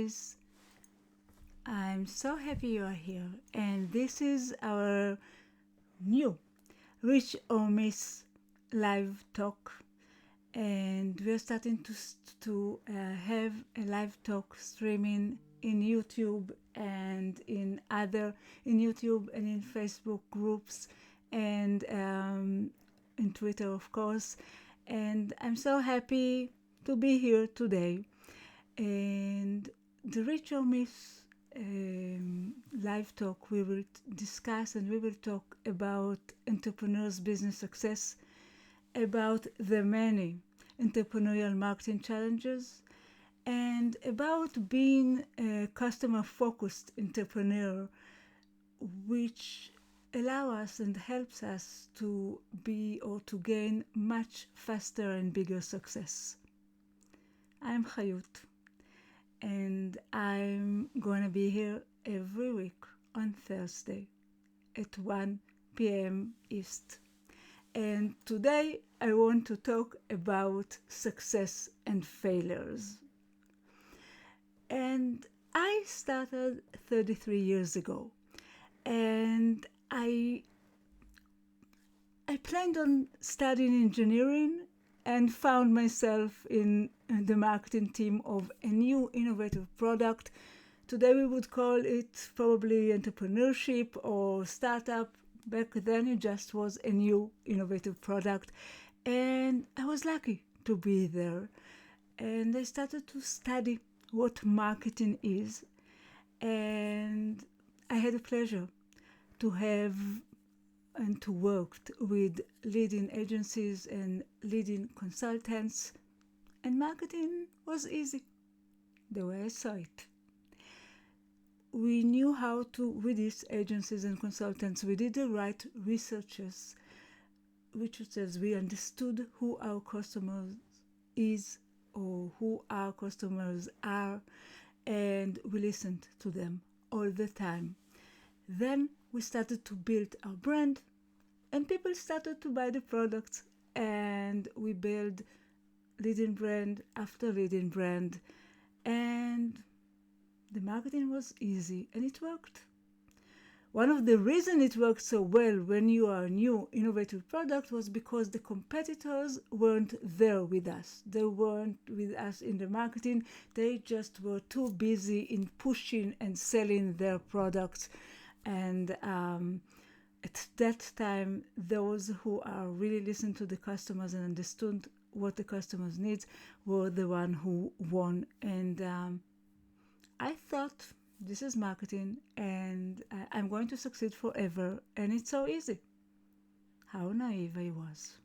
guys. I'm so happy you are here. And this is our new Rich or Miss live talk. And we're starting to have a live talk streaming in YouTube and in YouTube and in Facebook groups and in Twitter, of course. And I'm so happy to be here today. And the Rich or Miss live talk, we will discuss and we will talk about entrepreneurs' business success, about the many entrepreneurial marketing challenges, and about being a customer-focused entrepreneur, which allow us and helps us to be or to gain much faster and bigger success. I'm Hayut, and I'm going to be here every week on Thursday at 1 p.m. East. And today I want to talk about success and failures. And I started 33 years ago, and I planned on studying engineering and found myself in the marketing team of a new innovative product. Today we would call it probably entrepreneurship or startup. Back then it just was a new innovative product. And I was lucky to be there. And I started to study what marketing is. And I had a pleasure to have and to work with leading agencies and leading consultants. And marketing was easy, the way I saw it. We knew how to, with these agencies and consultants, we did the right researches, which says we understood who our customers is or who our customers are, and we listened to them all the time. Then we started to build our brand, and people started to buy the products, and we built leading brand after leading brand, and the marketing was easy and it worked. One of the reasons it worked so well when you are a new innovative product was because the competitors weren't there with us. They weren't with us in the marketing. They just were too busy in pushing and selling their products. And at that time, those who are really listening to the customers and understood what the customers need were the one who won. And I thought, this is marketing and I'm going to succeed forever, and it's so easy. How naive I was.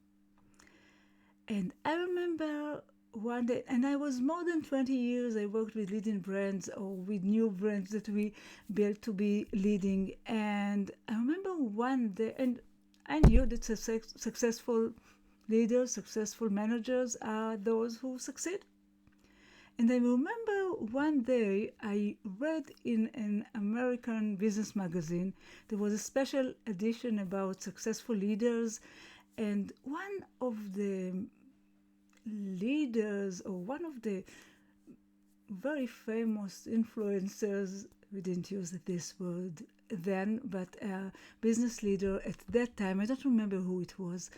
And I remember one day, and I was more than 20 years, I worked with leading brands or with new brands that we built to be leading. And I remember one day, and I knew that successful leaders, successful managers are those who succeed. And I remember one day I read in an American business magazine, there was a special edition about successful leaders, and one of the leaders or one of the very famous influencers, we didn't use this word then, but a business leader at that time, I don't remember who it was,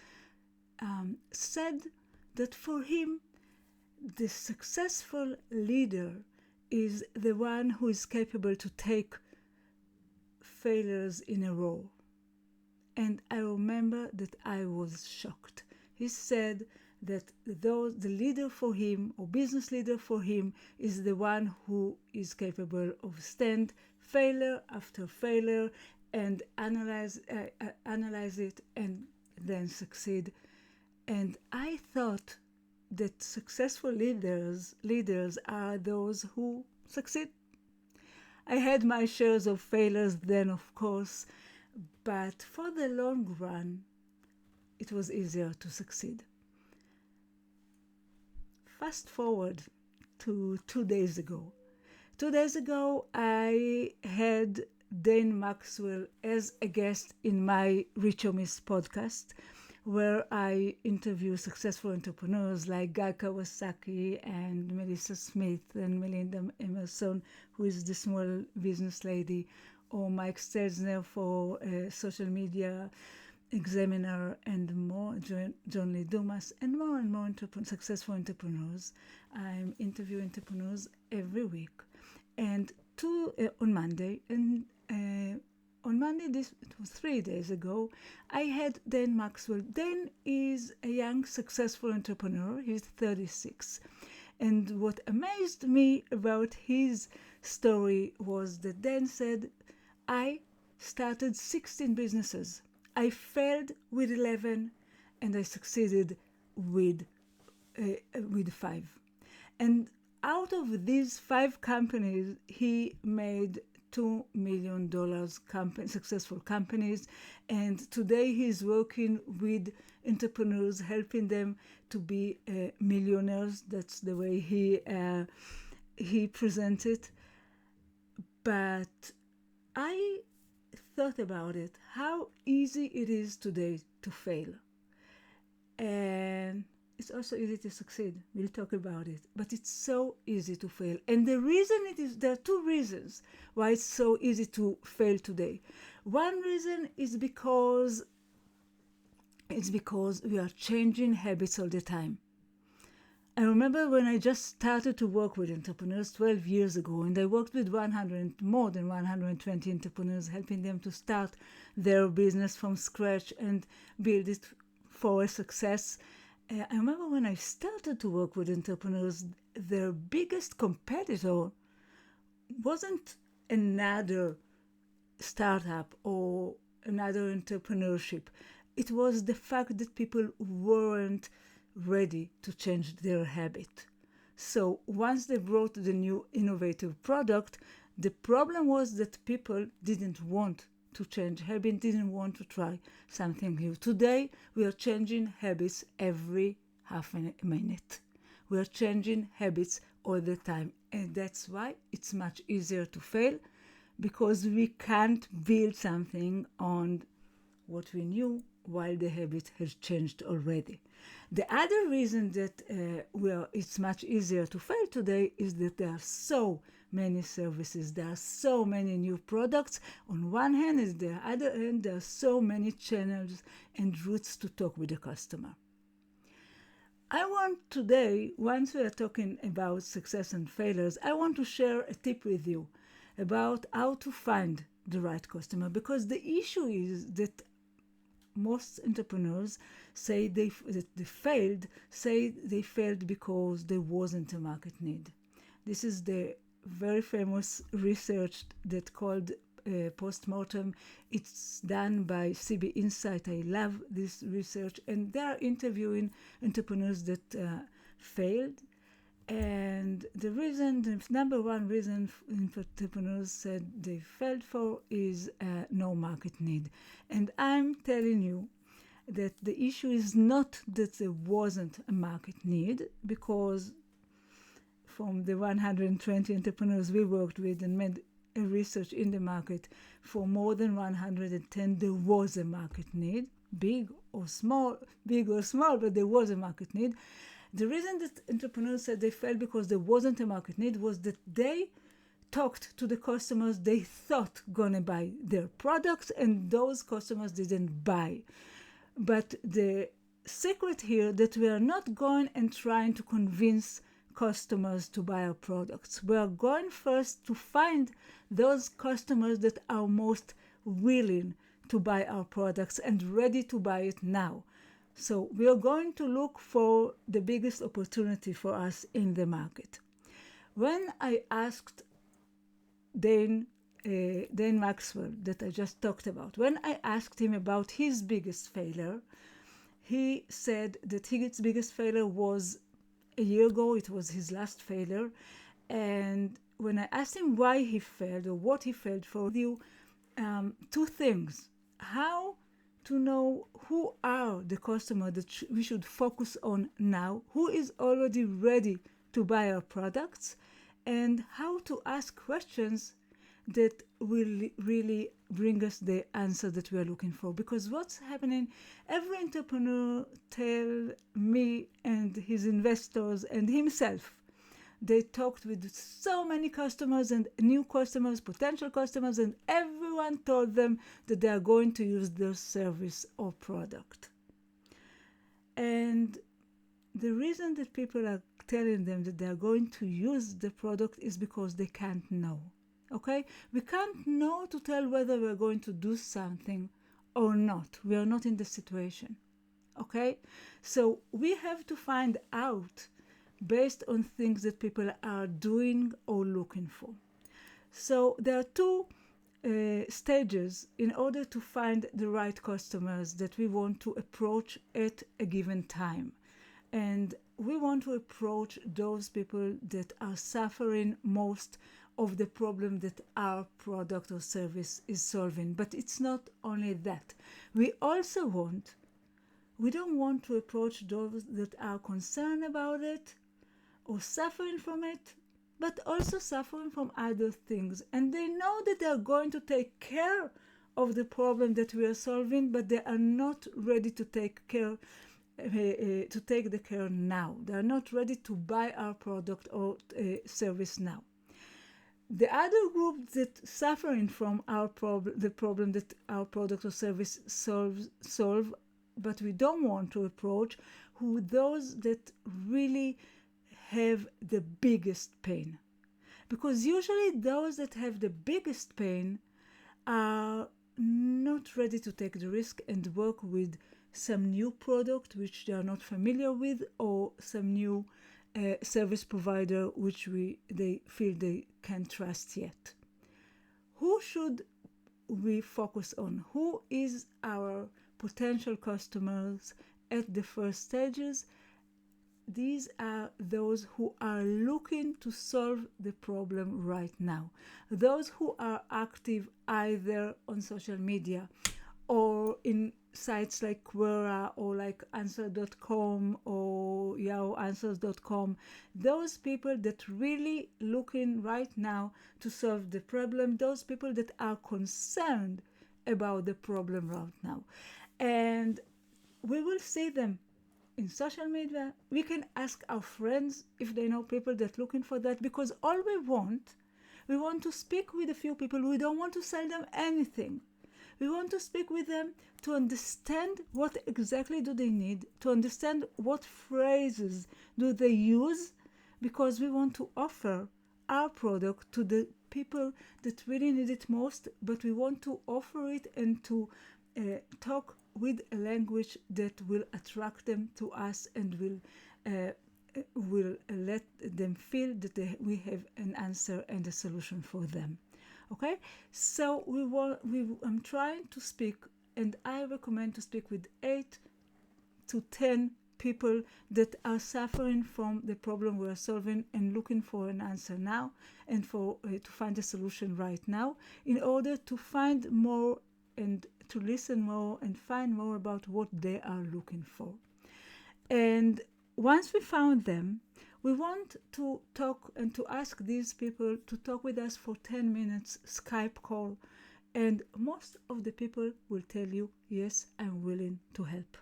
said that for him, the successful leader is the one who is capable to take failures in a row. And I remember that I was shocked. He said that the leader for him or business leader for him is the one who is capable of stand failure after failure and analyze it and then succeed. And I thought that successful leaders are those who succeed. I had my shares of failures then, of course, but for the long run, it was easier to succeed. Fast forward to 2 days ago. 2 days ago, I had Dane Maxwell as a guest in my Rich or Miss podcast. where I interview successful entrepreneurs like Guy Kawasaki and Melissa Smith and Melinda Emerson, who is the small business lady, or Mike Stelzner for social media examiner, and more, John Lee Dumas, and more successful entrepreneurs. I'm interviewing entrepreneurs every week. And on Monday, and on Monday, it was 3 days ago, I had Dan Maxwell. Dan is a young, successful entrepreneur. He's 36. And what amazed me about his story was that Dan said, I started 16 businesses. I failed with 11, and I succeeded with 5. And out of these 5 companies, he made $2 million successful companies. And today he's working with entrepreneurs, helping them to be millionaires. That's the way he presents it. But I thought about it, how easy it is today to fail. And it's also easy to succeed. We'll talk about it. But it's so easy to fail. And the reason there are 2 reasons why it's so easy to fail today. One reason is because we are changing habits all the time. I remember when I just started to work with entrepreneurs 12 years ago, and I worked with more than 120 entrepreneurs, helping them to start their business from scratch and build it for a success. I remember when I started to work with entrepreneurs, their biggest competitor wasn't another startup or another entrepreneurship. It was the fact that people weren't ready to change their habit. So once they brought the new innovative product, the problem was that people didn't want to change habit, didn't want to try something new. Today, we are changing habits every half a minute. We are changing habits all the time. And that's why it's much easier to fail, because we can't build something on what we knew while the habit has changed already. The other reason that it's much easier to fail today is that there are so many services, there are so many new products on one hand, and on the other hand, there are so many channels and routes to talk with the customer. I want today, once we are talking about success and failures, I want to share a tip with you about how to find the right customer, because the issue is that most entrepreneurs say they failed because there wasn't a market need. This is the very famous research that called postmortem. It's done by CB Insight. I love this research, and they are interviewing entrepreneurs that failed. And the number one reason entrepreneurs said they failed for is no market need. And I'm telling you that the issue is not that there wasn't a market need, because from the 120 entrepreneurs we worked with and made a research in the market, for more than 110 there was a market need, big or small, but there was a market need. The reason that entrepreneurs said they failed because there wasn't a market need was that they talked to the customers they thought gonna buy their products, and those customers didn't buy. But the secret here that we are not going and trying to convince customers to buy our products. We are going first to find those customers that are most willing to buy our products and ready to buy it now. So we are going to look for the biggest opportunity for us in the market. When I asked Dan Maxwell, that I just talked about, when I asked him about his biggest failure, he said that his biggest failure was a year ago. It was his last failure. And when I asked him why he failed or what he failed for, two things. How to know who are the customer that we should focus on now, who is already ready to buy our products, and how to ask questions that will really bring us the answer that we are looking for. Because what's happening, every entrepreneur tell me and his investors and himself, they talked with so many customers and new customers, potential customers, and everyone told them that they are going to use their service or product. And the reason that people are telling them that they are going to use the product is because they can't know. Okay? We can't know to tell whether we're going to do something or not. We are not in the situation. Okay? So we have to find out based on things that people are doing or looking for. So there are two stages in order to find the right customers that we want to approach at a given time. And we want to approach those people that are suffering most of the problem that our product or service is solving. But it's not only that. We don't want to approach those that are concerned about it or suffering from it, but also suffering from other things. And they know that they are going to take care of the problem that we are solving, but they are not ready to take the care now. They are not ready to buy our product or service now. The other group that suffering from the problem that our product or service solve, but we don't want to approach, those that really have the biggest pain. Because usually those that have the biggest pain are not ready to take the risk and work with some new product which they are not familiar with, or some new service provider which they feel they can't trust yet. Who should we focus on? Who is our potential customers at the first stages? These are those who are looking to solve the problem right now. Those who are active either on social media or in sites like Quora or like answer.com or yahooanswers.com. Those people that really looking right now to solve the problem. Those people that are concerned about the problem right now. And we will see them in social media. We can ask our friends if they know people that looking for that, because all we want to speak with a few people. We don't want to sell them anything. We want to speak with them to understand what exactly do they need, to understand what phrases do they use, because we want to offer our product to the people that really need it most, but we want to offer it and to talk with a language that will attract them to us and will let them feel that we have an answer and a solution for them. Okay, so I'm trying to speak, and I recommend to speak with 8 to 10 people that are suffering from the problem we are solving and looking for an answer now, and for to find a solution right now, in order to find more and to listen more and find more about what they are looking for. And once we found them, we want to talk and to ask these people to talk with us for 10 minutes Skype call. And most of the people will tell you, yes, I'm willing to help.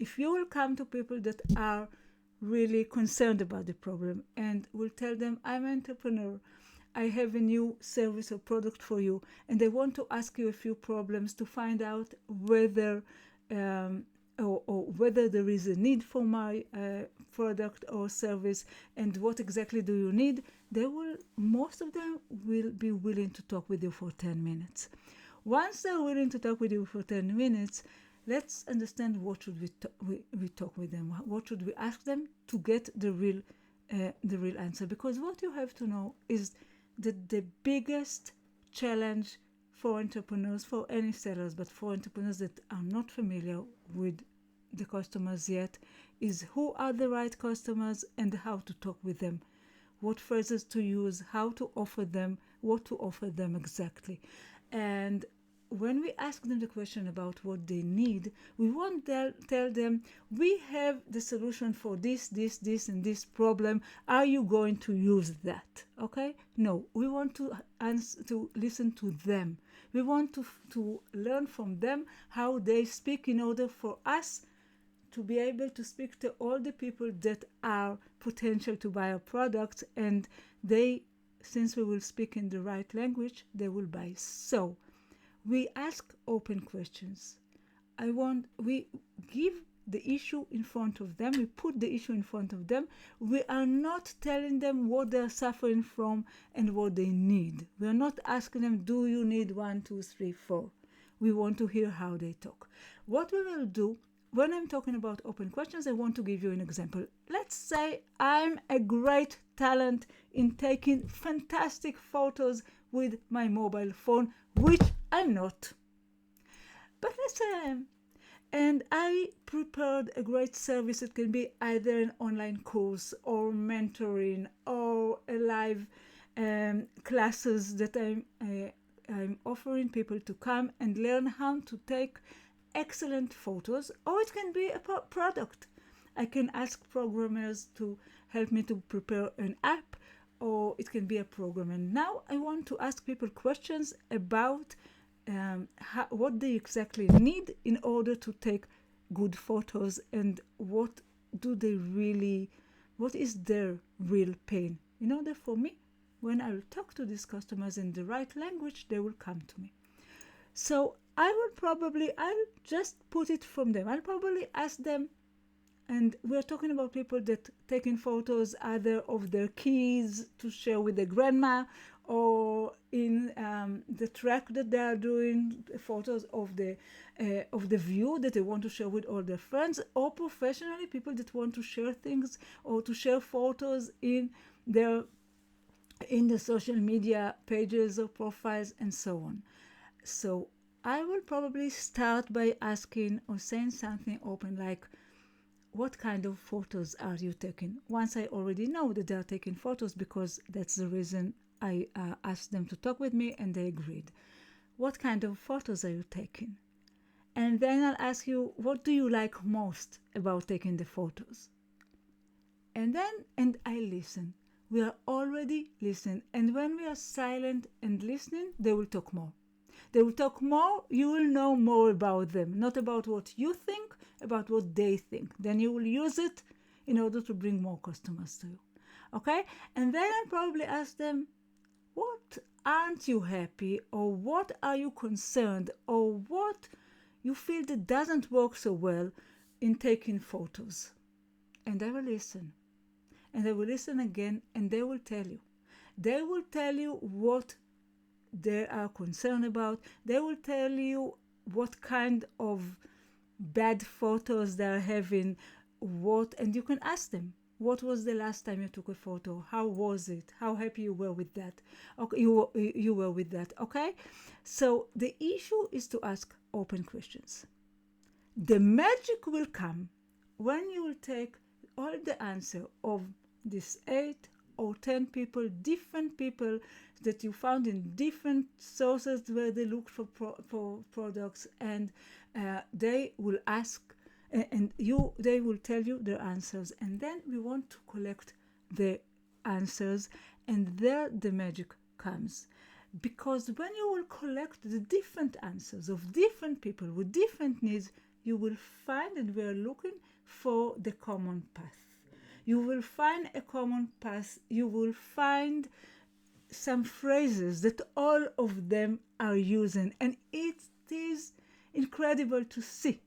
If you will come to people that are really concerned about the problem and will tell them, I'm an entrepreneur, I have a new service or product for you, and I want to ask you a few problems to find out whether or whether there is a need for my product or service, and what exactly do you need, most of them will be willing to talk with you for 10 minutes. Once they're willing to talk with you for 10 minutes, let's understand what should we talk with them. What should we ask them to get the real answer? Because what you have to know is that the biggest challenge for entrepreneurs, for any sellers, but for entrepreneurs that are not familiar with the customers yet, is who are the right customers and how to talk with them, what phrases to use, how to offer them, what to offer them exactly. And when we ask them the question about what they need, we won't tell them, we have the solution for this, this, and this problem. Are you going to use that? Okay? No, we want to listen to them. We want to learn from them how they speak in order for us to be able to speak to all the people that are potential to buy our products, and since we will speak in the right language, they will buy. So we ask open questions. We give the issue in front of them. We put the issue in front of them. We are not telling them what they're suffering from and what they need. We are not asking them, do you need 1, 2, 3, 4? We want to hear how they talk. What we will do, when I'm talking about open questions, I want to give you an example. Let's say I'm a great talent in taking fantastic photos with my mobile phone, which I'm not. But let's say I am. And I prepared a great service. It can be either an online course or mentoring or a live classes that I'm offering people to come and learn how to take excellent photos, or it can be a product. I can ask programmers to help me to prepare an app, or it can be a program. And now I want to ask people questions about what they exactly need in order to take good photos, and what is their real pain. In order for me, when I will talk to these customers in the right language, they will come to me. So I'll just put it from them. I'll probably ask them, and we're talking about people that taking photos either of their kids to share with their grandma, or in the track that they are doing, photos of the view that they want to share with all their friends, or professionally, people that want to share things or to share photos in the social media pages or profiles and so on. So I will probably start by asking or saying something open like, what kind of photos are you taking? Once I already know that they are taking photos, because that's the reason I asked them to talk with me and they agreed. What kind of photos are you taking? And then I'll ask you, what do you like most about taking the photos? And I listen. We are already listening. And when we are silent and listening, they will talk more. They will talk more, you will know more about them, not about what you think, about what they think. Then you will use it in order to bring more customers to you. Okay? And then I'll probably ask them, what aren't you happy, or what are you concerned, or what you feel that doesn't work so well in taking photos? And I will listen. And I will listen again, and they will tell you. They will tell you what they are concerned about. They will tell you what kind of bad photos they are having, and you can ask them, what was the last time you took a photo? How was it? How happy you were with that? Okay, you were with that, okay? So the issue is to ask open questions. The magic will come when you will take all the answer of these 8 or 10 people, different people that you found in different sources where they looked for products, and they will ask, they will tell you their answers, and then we want to collect the answers, and there the magic comes. Because when you will collect the different answers of different people with different needs, you will find that we are looking for the common path. You will find a common path. You will find some phrases that all of them are using, and it is incredible to see.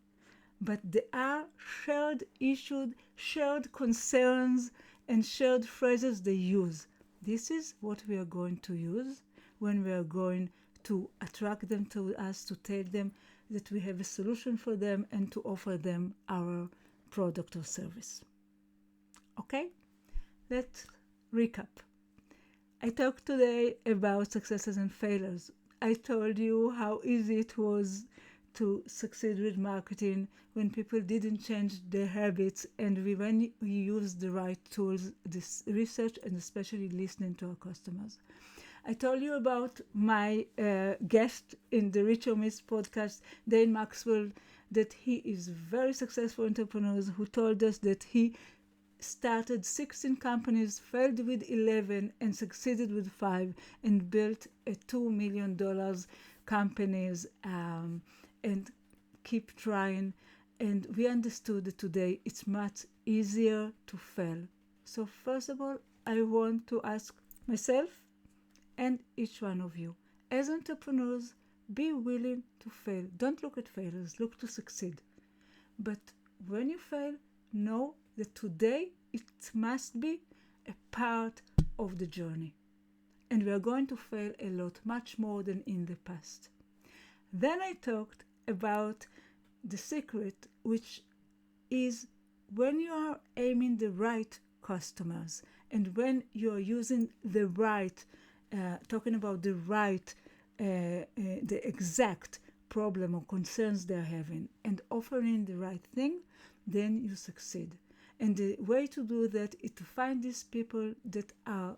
But there are shared issues, shared concerns, and shared phrases they use. This is what we are going to use when we are going to attract them to us, to tell them that we have a solution for them and to offer them our product or service. Okay? Let's recap. I talked today about successes and failures. I told you how easy it was to succeed with marketing when people didn't change their habits, and when we used the right tools, this research, and especially listening to our customers. I told you about my guest in the Rich or Miss podcast, Dane Maxwell, that he is a very successful entrepreneur who told us that he started 16 companies, failed with 11, and succeeded with 5, and built a $2 million companies, and keep trying. And we understood that today it's much easier to fail. So first of all, I want to ask myself and each one of you, as entrepreneurs, be willing to fail. Don't look at failures, look to succeed. But when you fail, know that today it must be a part of the journey. And we are going to fail a lot, much more than in the past. Then I talked about the secret, which is when you are aiming the right customers and when you are using the right, talking about the right, the exact problem or concerns they're having and offering the right thing, then you succeed. And the way to do that is to find these people that are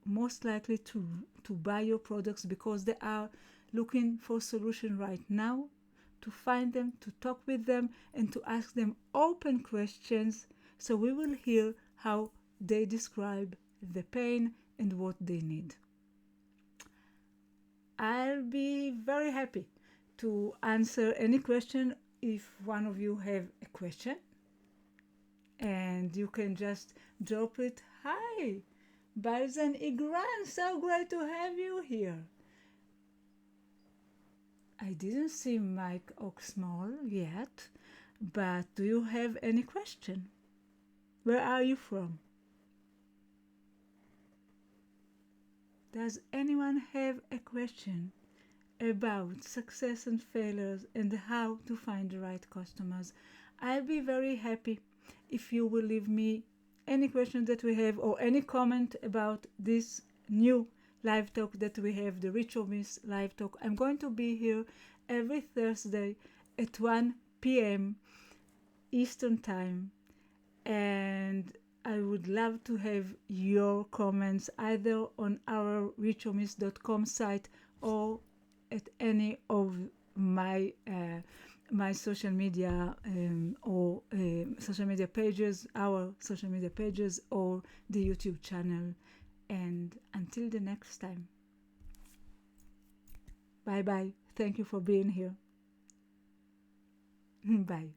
most likely to buy your products because they are looking for a solution right now, to find them, to talk with them, and to ask them open questions so we will hear how they describe the pain and what they need. I'll be very happy to answer any question if one of you have a question. And you can just drop it. Hi, Balzan Igran, so great to have you here. I didn't see Mike Oxmall yet, but do you have any question? Where are you from? Does anyone have a question about success and failures and how to find the right customers? I'll be very happy if you will leave me any question that we have or any comment about this new live talk that we have, the Rich or Miss live talk. I'm going to be here every Thursday at 1 p.m. Eastern Time, and I would love to have your comments either on our richormiss.com site or at any of my my social media or social media pages, our social media pages, or the YouTube channel. And until the next time, bye bye. Thank you for being here. Bye.